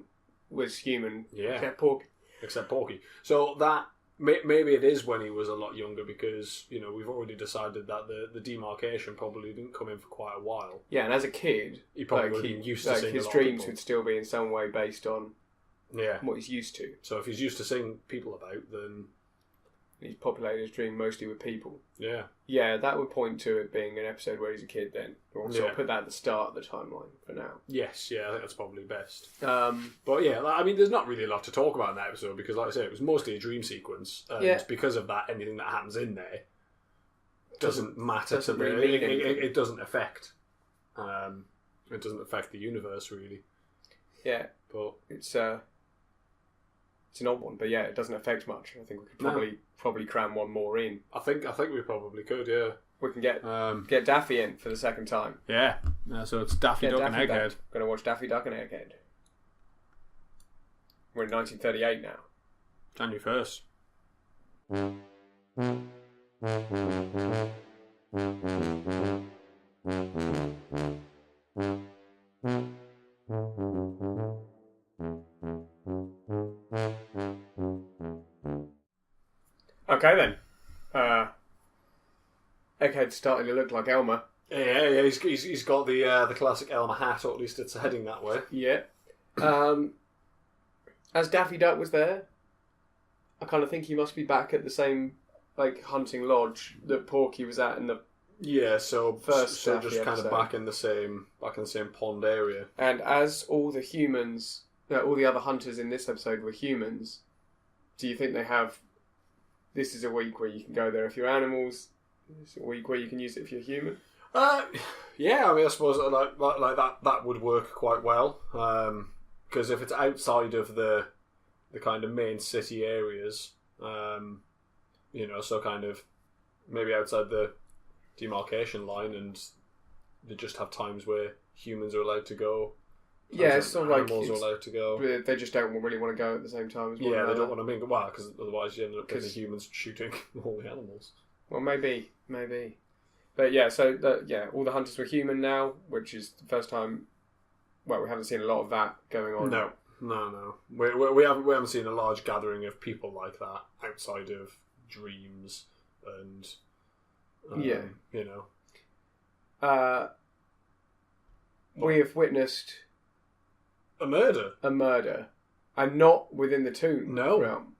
[SPEAKER 1] was human.
[SPEAKER 2] Yeah.
[SPEAKER 1] Except Porky.
[SPEAKER 2] Except Porky. So that... Maybe it is when he was a lot younger, because, we've already decided that the demarcation probably didn't come in for quite a while.
[SPEAKER 1] Yeah, and as a kid,
[SPEAKER 2] He probably would have been used to seeing
[SPEAKER 1] his
[SPEAKER 2] a lot
[SPEAKER 1] dreams
[SPEAKER 2] of people.
[SPEAKER 1] would still be in some way based on
[SPEAKER 2] Yeah.
[SPEAKER 1] what he's used to.
[SPEAKER 2] So if he's used to seeing people about, then...
[SPEAKER 1] He's populated his dream mostly with people.
[SPEAKER 2] Yeah.
[SPEAKER 1] Yeah, that would point to it being an episode where he's a kid then. Or sort
[SPEAKER 2] Yeah.
[SPEAKER 1] of put that at the start of the timeline for now.
[SPEAKER 2] Yes, yeah, I think that's probably best.
[SPEAKER 1] Um,
[SPEAKER 2] But yeah, I mean, there's not really a lot to talk about in that episode, because like I say, it was mostly a dream sequence. And
[SPEAKER 1] Yeah.
[SPEAKER 2] because of that, anything that happens in there doesn't matter
[SPEAKER 1] doesn't
[SPEAKER 2] to
[SPEAKER 1] really mean
[SPEAKER 2] the...
[SPEAKER 1] anything.
[SPEAKER 2] It doesn't affect... it doesn't affect the universe, really.
[SPEAKER 1] yeah,
[SPEAKER 2] But...
[SPEAKER 1] it's an odd one, but yeah, it doesn't affect much. I think we could probably cram one more in.
[SPEAKER 2] I think we probably could, yeah.
[SPEAKER 1] We can get
[SPEAKER 2] Um,
[SPEAKER 1] Daffy in for the second time.
[SPEAKER 2] yeah. So it's Daffy
[SPEAKER 1] Get
[SPEAKER 2] Duck and
[SPEAKER 1] Daffy
[SPEAKER 2] Egghead.
[SPEAKER 1] back. Going to watch Daffy Duck and Egghead. We're in 1938 now.
[SPEAKER 2] January 1st.
[SPEAKER 1] Okay then. Egghead's starting to look like Elmer.
[SPEAKER 2] Yeah. He's got the classic Elmer hat, or at least it's heading that way.
[SPEAKER 1] Yeah. As Daffy Duck was there, I kind of think he must be back at the same hunting lodge that Porky was at in the
[SPEAKER 2] Yeah, so
[SPEAKER 1] First
[SPEAKER 2] so
[SPEAKER 1] Daffy
[SPEAKER 2] just kind of
[SPEAKER 1] episode.
[SPEAKER 2] back in the same pond area.
[SPEAKER 1] And as all the humans, all the other hunters in this episode were humans, do you think they have... This is a week where you can go there if you're animals. This is a week where you can use it if you're human.
[SPEAKER 2] Yeah, I mean, I suppose like that would work quite well. Because if it's outside of the kind of main city areas, so kind of maybe outside the demarcation line, and they just have times where humans are allowed to go.
[SPEAKER 1] Yeah, it's sort of like
[SPEAKER 2] animals are allowed to go.
[SPEAKER 1] they just don't really want to go at the same time as one
[SPEAKER 2] Yeah, they
[SPEAKER 1] another.
[SPEAKER 2] don't want to mingle. Well, because otherwise you end up getting
[SPEAKER 1] 'Cause-
[SPEAKER 2] humans shooting all the animals.
[SPEAKER 1] Well, maybe. But yeah, so all the hunters were human now, which is the first time. Well, we haven't seen a lot of that going on.
[SPEAKER 2] No. We haven't seen a large gathering of people like that outside of dreams and
[SPEAKER 1] We have witnessed
[SPEAKER 2] a murder.
[SPEAKER 1] a murder, and not within the Toon
[SPEAKER 2] No.
[SPEAKER 1] realm.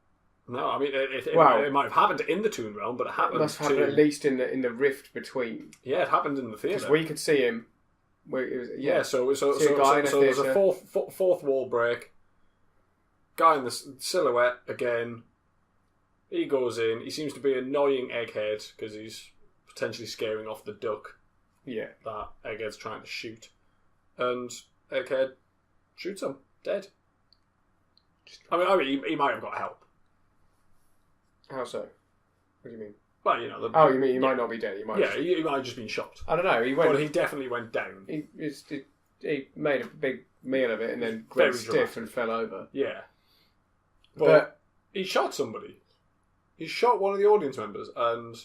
[SPEAKER 2] No, I mean it
[SPEAKER 1] Wow.
[SPEAKER 2] might have happened in the Toon realm, but it
[SPEAKER 1] It
[SPEAKER 2] happened
[SPEAKER 1] must have happened at least in the rift between,
[SPEAKER 2] Yeah, it happened in the
[SPEAKER 1] because
[SPEAKER 2] theatre.
[SPEAKER 1] we could see him.
[SPEAKER 2] So
[SPEAKER 1] See a guy in a
[SPEAKER 2] there's a
[SPEAKER 1] theatre.
[SPEAKER 2] fourth wall break. Guy in the silhouette again. He goes in. He seems to be annoying Egghead because he's potentially scaring off the duck
[SPEAKER 1] Yeah.
[SPEAKER 2] that Egghead's trying to shoot, and Egghead shoots him dead. I mean, he might have got help.
[SPEAKER 1] How so? What do you mean?
[SPEAKER 2] Well,
[SPEAKER 1] You mean he might not be dead? He might.
[SPEAKER 2] Yeah, he might have just been shot.
[SPEAKER 1] I don't know. He went.
[SPEAKER 2] But he definitely went down.
[SPEAKER 1] He made a big meal of it and then
[SPEAKER 2] Very
[SPEAKER 1] went stiff
[SPEAKER 2] dramatic.
[SPEAKER 1] and fell over.
[SPEAKER 2] Yeah.
[SPEAKER 1] But
[SPEAKER 2] he shot somebody. He shot one of the audience members, and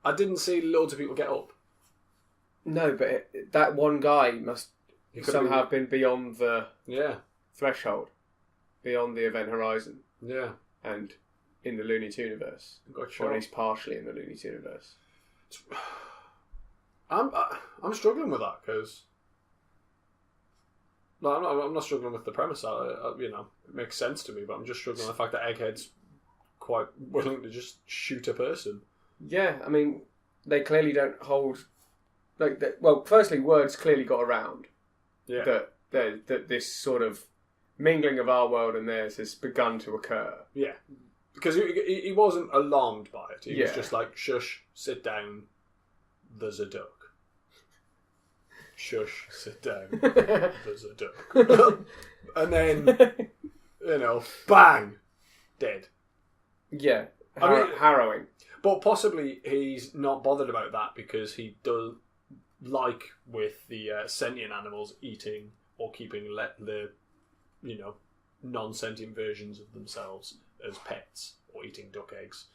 [SPEAKER 2] I didn't see loads of people get up.
[SPEAKER 1] no, but that one guy must
[SPEAKER 2] He could
[SPEAKER 1] somehow have been beyond the
[SPEAKER 2] Yeah,
[SPEAKER 1] threshold, beyond the event horizon,
[SPEAKER 2] yeah.
[SPEAKER 1] and in the Looney Tuneverse,
[SPEAKER 2] Got
[SPEAKER 1] or
[SPEAKER 2] shot.
[SPEAKER 1] at least partially in the Looney Tuneverse.
[SPEAKER 2] I'm struggling with that because no, I'm not struggling with the premise. It makes sense to me, but I'm just struggling with the fact that Egghead's quite willing to just shoot a person.
[SPEAKER 1] Yeah, I mean, they clearly don't hold well. Firstly, words clearly got around.
[SPEAKER 2] Yeah.
[SPEAKER 1] That this sort of mingling of our world and theirs has begun to occur.
[SPEAKER 2] Yeah. Because he wasn't alarmed by it. He was just like, shush, sit down, there's a duck. Shush, sit down, there's a duck. And then, bang, dead.
[SPEAKER 1] Yeah. Harrowing.
[SPEAKER 2] But possibly he's not bothered about that because he does, like with the sentient animals, eating or keeping the non-sentient versions of themselves as pets or eating duck eggs.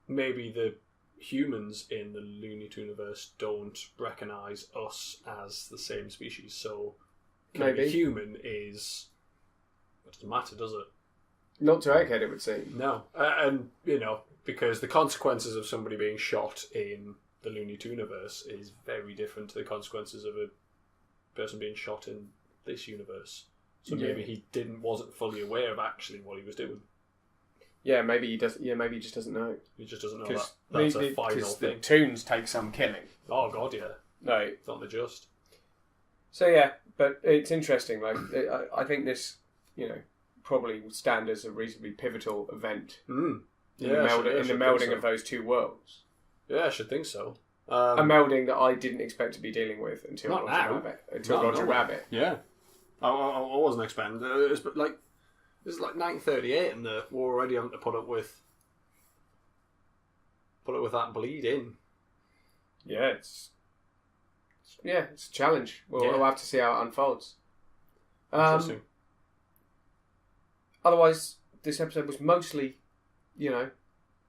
[SPEAKER 2] Maybe the humans in the Looney Tuneverse don't recognise us as the same species, so maybe human is... It doesn't matter, does it?
[SPEAKER 1] Not to Egghead, it would seem.
[SPEAKER 2] No. And, because the consequences of somebody being shot in the Looney Tuneverse is very different to the consequences of a person being shot in this universe. So maybe he wasn't fully aware of actually what he was doing.
[SPEAKER 1] Yeah, maybe he does. Yeah, maybe he just doesn't know.
[SPEAKER 2] He just doesn't know that's a final thing.
[SPEAKER 1] The tunes take some killing.
[SPEAKER 2] Oh God, yeah.
[SPEAKER 1] No,
[SPEAKER 2] not the just.
[SPEAKER 1] So yeah, but it's interesting. Like I think this, probably would stand as a reasonably pivotal event in the melding of those two worlds.
[SPEAKER 2] Yeah, I should think so.
[SPEAKER 1] A melding that I didn't expect to be dealing with until Roger Rabbit.
[SPEAKER 2] Yeah, I wasn't expecting. It's like 1938, and we're already having to put up with that bleed in.
[SPEAKER 1] Yeah, it's a challenge. We'll have to see how it unfolds.
[SPEAKER 2] Interesting.
[SPEAKER 1] Otherwise, this episode was mostly,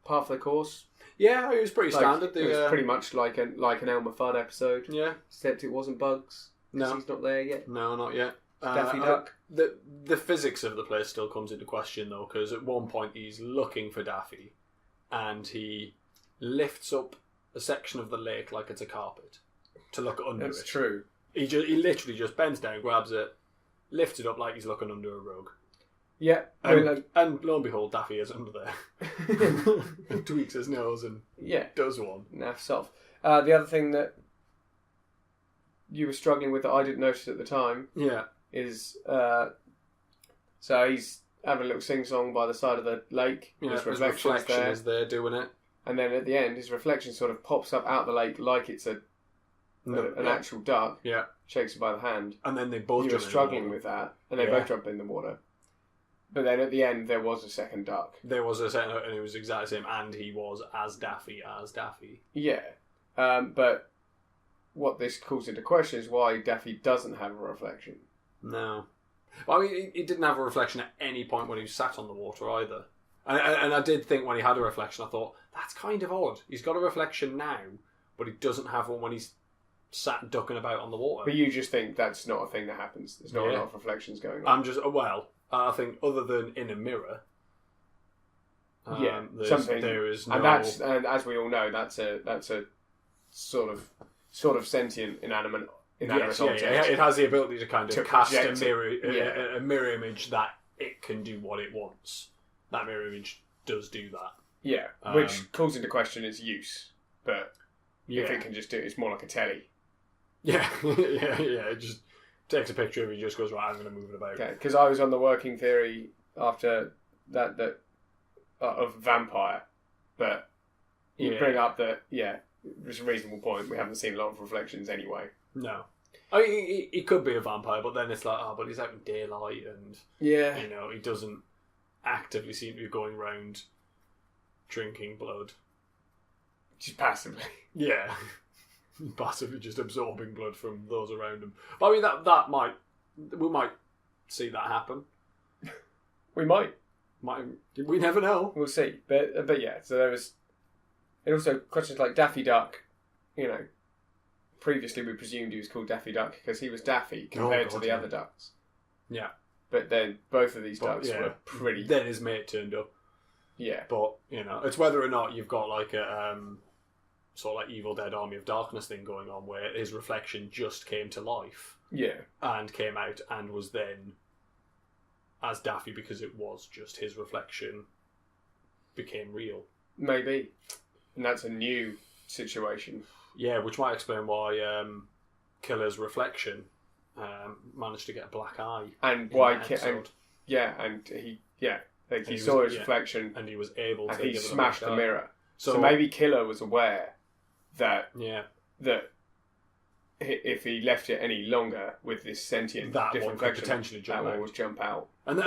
[SPEAKER 1] par for the course.
[SPEAKER 2] Yeah, it was pretty standard.
[SPEAKER 1] It was pretty much like an Elmer Fudd episode.
[SPEAKER 2] Yeah,
[SPEAKER 1] except it wasn't Bugs.
[SPEAKER 2] No,
[SPEAKER 1] he's not there yet.
[SPEAKER 2] No, not yet.
[SPEAKER 1] Daffy Duck.
[SPEAKER 2] The physics of the place still comes into question though, because at one point he's looking for Daffy, and he lifts up a section of the lake like it's a carpet to look under it.
[SPEAKER 1] That's true.
[SPEAKER 2] He literally just bends down, grabs it, lifts it up like he's looking under a rug.
[SPEAKER 1] Yeah,
[SPEAKER 2] and lo and behold, Daffy is under there. And tweaks his nose and does one.
[SPEAKER 1] Naffs off. The other thing that you were struggling with that I didn't notice at the time is so he's having a little sing-song by the side of the lake.
[SPEAKER 2] Yeah, his reflection is there doing it.
[SPEAKER 1] And then at the end, his reflection sort of pops up out the lake like it's an actual duck.
[SPEAKER 2] Yeah.
[SPEAKER 1] Shakes it by the hand.
[SPEAKER 2] And then they both
[SPEAKER 1] You were struggling with that. And they both jump in the water. But then at the end, there was a second duck.
[SPEAKER 2] There was a second, and it was exactly the same, and he was as Daffy as Daffy.
[SPEAKER 1] Yeah. But what this calls into question is why Daffy doesn't have a reflection.
[SPEAKER 2] No. Well, I mean, he didn't have a reflection at any point when he sat on the water either. And I did think when he had a reflection, I thought, that's kind of odd. He's got a reflection now, but he doesn't have one when he's sat ducking about on the water.
[SPEAKER 1] But you just think that's not a thing that happens. There's not a lot of reflections going on.
[SPEAKER 2] I think other than in a mirror,
[SPEAKER 1] something
[SPEAKER 2] there is no.
[SPEAKER 1] And as we all know, that's a sort of sentient inanimate object.
[SPEAKER 2] Yeah, it has the ability to kind of cast a mirror image that it can do what it wants. That mirror image does do that.
[SPEAKER 1] Yeah, which calls into question its use. But if it can just do it, it's more like a telly.
[SPEAKER 2] Yeah, it just takes a picture of it and just goes, right, I'm going to move it about.
[SPEAKER 1] Okay, because I was on the working theory after that of vampire, but you bring up that, it's a reasonable point. We haven't seen a lot of reflections anyway.
[SPEAKER 2] No. I mean, he could be a vampire, but then it's like, but he's out in daylight and, he doesn't actively seem to be going round drinking blood.
[SPEAKER 1] Just passively.
[SPEAKER 2] Yeah. Passively just absorbing blood from those around him. But I mean, we might see that happen.
[SPEAKER 1] We might.
[SPEAKER 2] We never know.
[SPEAKER 1] We'll see. But yeah, so there was... And also questions like Daffy Duck, previously we presumed he was called Daffy Duck because he was Daffy compared to the other ducks.
[SPEAKER 2] Yeah.
[SPEAKER 1] But then both of these ducks were pretty...
[SPEAKER 2] Then his mate turned up.
[SPEAKER 1] Yeah.
[SPEAKER 2] But, it's whether or not you've got like a sort of like Evil Dead Army of Darkness thing going on, where his reflection just came to life.
[SPEAKER 1] Yeah.
[SPEAKER 2] And came out and was then as Daffy because it was just his reflection became real.
[SPEAKER 1] Maybe. And that's a new situation.
[SPEAKER 2] Yeah, which might explain why Killer's reflection managed to get a black eye.
[SPEAKER 1] And why... he saw his reflection.
[SPEAKER 2] And he was able to...
[SPEAKER 1] And he smashed the mirror. So maybe Killer was aware that if he left it any longer with this sentient different reflection,
[SPEAKER 2] potentially
[SPEAKER 1] that one would jump out.
[SPEAKER 2] And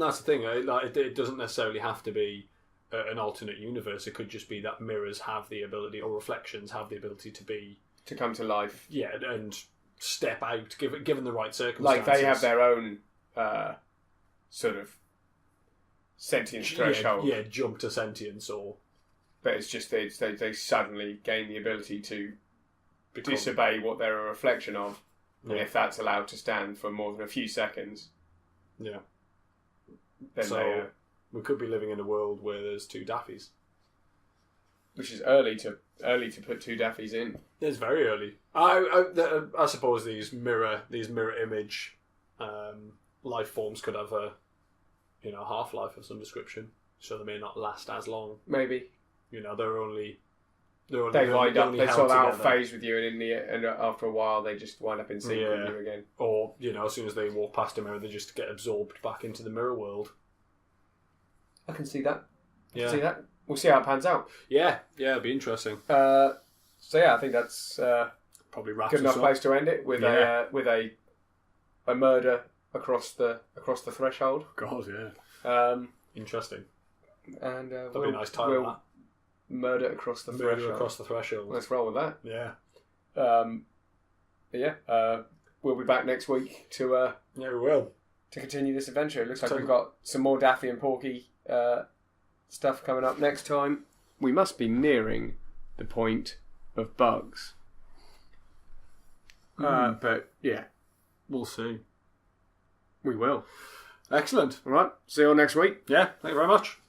[SPEAKER 2] that's the thing. It doesn't necessarily have to be an alternate universe. It could just be that mirrors have the ability, or reflections have the ability to
[SPEAKER 1] come to life.
[SPEAKER 2] Yeah, and step out given the right circumstances.
[SPEAKER 1] Like they have their own sort of sentience threshold.
[SPEAKER 2] Yeah, jump to sentience, or.
[SPEAKER 1] But it's just they suddenly gain the ability to disobey what they're a reflection of, and if that's allowed to stand for more than a few seconds,
[SPEAKER 2] then we could be living in a world where there's two Daffys,
[SPEAKER 1] which is early to put two Daffys in.
[SPEAKER 2] It's very early. I suppose these mirror image life forms could have a half-life of some description, so they may not last as long.
[SPEAKER 1] Maybe.
[SPEAKER 2] They're only they
[SPEAKER 1] wind up. They sort of out phase with you, and after a while, they just wind up in sync with you again.
[SPEAKER 2] Or as soon as they walk past a mirror, they just get absorbed back into the mirror world.
[SPEAKER 1] I can see that. We'll see how it pans out.
[SPEAKER 2] Yeah, it'll be interesting.
[SPEAKER 1] I think that's
[SPEAKER 2] probably wraps
[SPEAKER 1] good enough
[SPEAKER 2] up.
[SPEAKER 1] Place to end it with a murder across the threshold.
[SPEAKER 2] God, yeah. Interesting.
[SPEAKER 1] And
[SPEAKER 2] that'll be a nice title.
[SPEAKER 1] Murder across the threshold.
[SPEAKER 2] Murder across the threshold.
[SPEAKER 1] Let's roll with that.
[SPEAKER 2] Yeah.
[SPEAKER 1] We'll be back next week to.
[SPEAKER 2] Yeah, we will.
[SPEAKER 1] To continue this adventure. It looks like we've got some more Daffy and Porky stuff coming up next time. We must be nearing the point of bugs. But yeah,
[SPEAKER 2] we'll see.
[SPEAKER 1] We will.
[SPEAKER 2] Excellent.
[SPEAKER 1] All right. See you all next week.
[SPEAKER 2] Yeah. Thank you very much.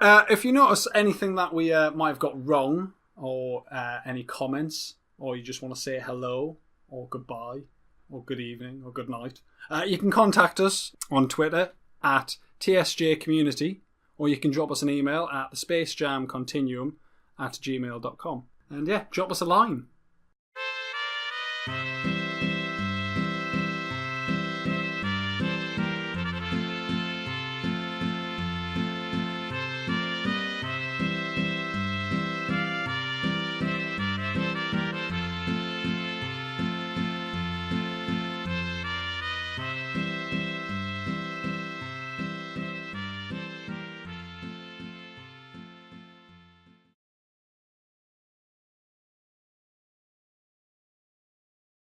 [SPEAKER 3] If you notice anything that we might have got wrong, or any comments, or you just want to say hello, or goodbye, or good evening, or good night, you can contact us on Twitter at TSJCommunity, or you can drop us an email at thespacejamcontinuum@gmail.com. And drop us a line.